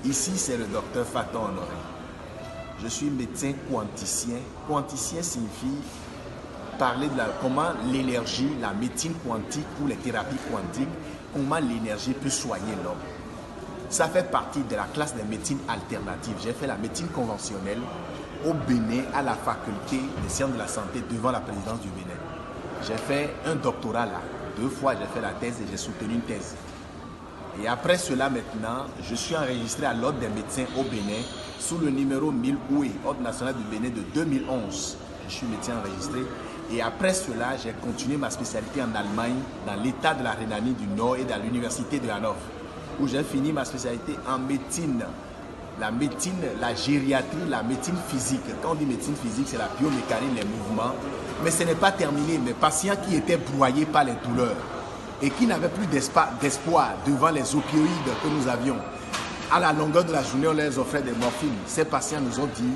Ici, c'est le docteur Faton Honoré. Je suis médecin quanticien. Quanticien signifie parler de comment l'énergie, la médecine quantique ou les thérapies quantiques, comment l'énergie peut soigner l'homme. Ça fait partie de la classe des médecines alternatives. J'ai fait la médecine conventionnelle au Bénin, à la faculté des sciences de la santé devant la présidence du Bénin. J'ai fait un doctorat là. 2 fois, j'ai fait la thèse et j'ai soutenu une thèse. Et après cela, maintenant, je suis enregistré à l'Ordre des médecins au Bénin sous le numéro 1000 OUE, Ordre national du Bénin de 2011. Je suis médecin enregistré. Et après cela, j'ai continué ma spécialité en Allemagne, dans l'État de la Rhénanie du Nord et dans l'Université de Hanovre, où j'ai fini ma spécialité en médecine. La médecine, la gériatrie, la médecine physique. Quand on dit médecine physique, c'est la biomécanique, les mouvements. Mais ce n'est pas terminé. Mes patients qui étaient broyés par les douleurs et qui n'avaient plus d'espoir devant les opioïdes que nous avions, à la longueur de la journée, on leur offrait des morphines. Ces patients nous ont dit,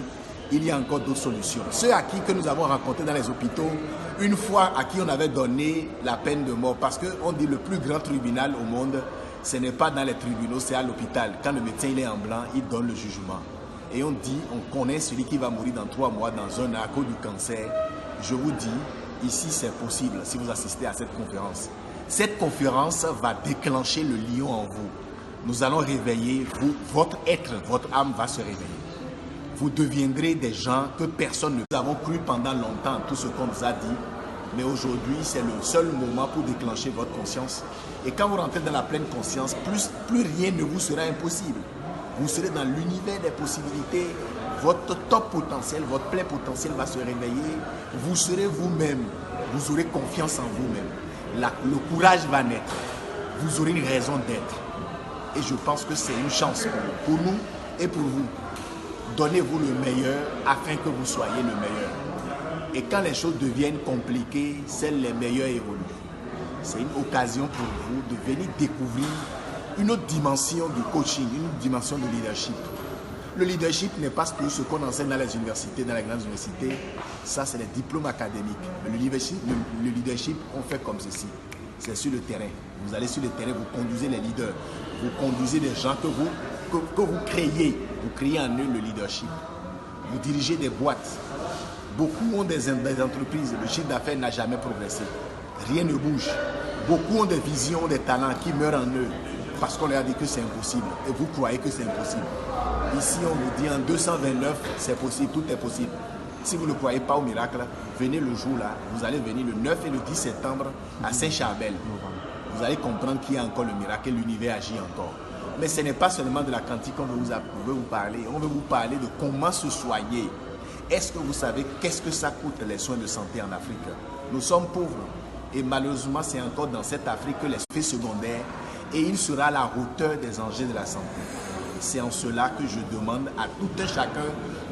il y a encore d'autres solutions. Ceux à qui que nous avons rencontrés dans les hôpitaux, une fois à qui on avait donné la peine de mort, parce qu'on dit le plus grand tribunal au monde, ce n'est pas dans les tribunaux, c'est à l'hôpital. Quand le médecin il est en blanc, il donne le jugement. Et on dit, on connaît celui qui va mourir dans 3 mois, dans 1 an, à cause du cancer. Je vous dis, ici c'est possible si vous assistez à cette conférence. Cette conférence va déclencher le lion en vous. Nous allons réveiller vous, votre être, votre âme va se réveiller. Vous deviendrez des gens que personne ne... Nous avons cru pendant longtemps tout ce qu'on nous a dit. Mais aujourd'hui, c'est le seul moment pour déclencher votre conscience. Et quand vous rentrez dans la pleine conscience, plus rien ne vous sera impossible. Vous serez dans l'univers des possibilités. Votre top potentiel, votre plein potentiel va se réveiller. Vous serez vous-même. Vous aurez confiance en vous-même. Le courage va naître. Vous aurez une raison d'être. Et je pense que c'est une chance pour nous et pour vous. Donnez-vous le meilleur afin que vous soyez le meilleur. Et quand les choses deviennent compliquées, seuls les meilleurs évoluent. C'est une occasion pour vous de venir découvrir une autre dimension du coaching, une autre dimension de leadership. Le leadership n'est pas tout ce qu'on enseigne dans les universités, dans les grandes universités. Ça, c'est les diplômes académiques. Mais le leadership, on fait comme ceci. C'est sur le terrain. Vous allez sur le terrain, vous conduisez les leaders. Vous conduisez des gens que vous créez. Vous créez en eux le leadership. Vous dirigez des boîtes. Beaucoup ont des entreprises, le chiffre d'affaires n'a jamais progressé. Rien ne bouge. Beaucoup ont des visions, des talents qui meurent en eux parce qu'on leur a dit que c'est impossible. Et vous croyez que c'est impossible. Ici, on vous dit en 229, c'est possible, tout est possible. Si vous ne croyez pas au miracle, venez le jour là. Vous allez venir le 9 et le 10 septembre à Saint-Charbel. Vous allez comprendre qu'il y a encore le miracle et l'univers agit encore. Mais ce n'est pas seulement de la quantique qu'on veut vous parler. On veut vous parler de comment se soigner. Est-ce que vous savez qu'est-ce que ça coûte les soins de santé en Afrique? Nous sommes pauvres et malheureusement c'est encore dans cette Afrique que les effets secondaires et il sera à la hauteur des enjeux de la santé. C'est en cela que je demande à tout un chacun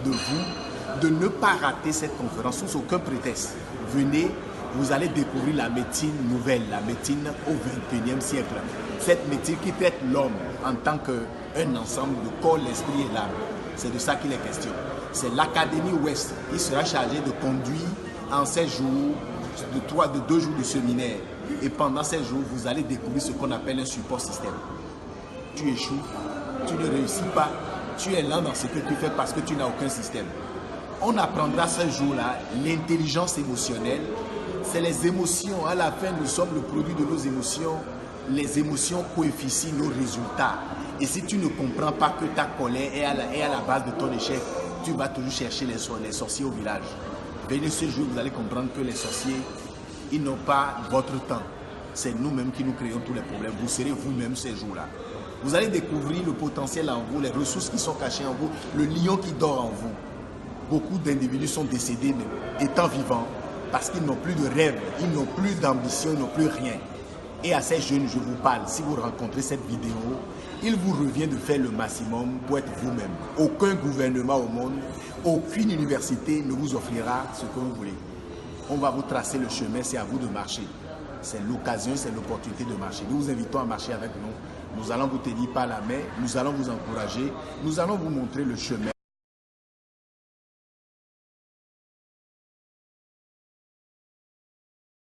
de vous de ne pas rater cette conférence sous aucun prétexte. Venez, vous allez découvrir la médecine nouvelle, la médecine au XXIe siècle. Cette médecine qui traite l'homme en tant qu'un ensemble de corps, l'esprit et l'âme. C'est de ça qu'il est question. C'est l'Académie Ouest. Il sera chargé de conduire en 7 jours, de 2 jours de séminaire. Et pendant 7 jours, vous allez découvrir ce qu'on appelle un support système. Tu échoues, tu ne réussis pas, tu es lent dans ce que tu fais parce que tu n'as aucun système. On apprendra ce jour-là l'intelligence émotionnelle. C'est les émotions. À la fin, nous sommes le produit de nos émotions. Les émotions coefficient nos résultats. Et si tu ne comprends pas que ta colère est à la base de ton échec, tu vas toujours chercher les sorciers au village. Venez ce jour, vous allez comprendre que les sorciers, ils n'ont pas votre temps. C'est nous-mêmes qui nous créons tous les problèmes. Vous serez vous-même ces jours-là. Vous allez découvrir le potentiel en vous, les ressources qui sont cachées en vous, le lion qui dort en vous. Beaucoup d'individus sont décédés, mais étant vivants, parce qu'ils n'ont plus de rêve, ils n'ont plus d'ambition, ils n'ont plus rien. Et à ces jeunes, je vous parle, si vous rencontrez cette vidéo, il vous revient de faire le maximum pour être vous-même. Aucun gouvernement au monde, aucune université ne vous offrira ce que vous voulez. On va vous tracer le chemin, c'est à vous de marcher. C'est l'occasion, c'est l'opportunité de marcher. Nous vous invitons à marcher avec nous. Nous allons vous tenir par la main, nous allons vous encourager, nous allons vous montrer le chemin.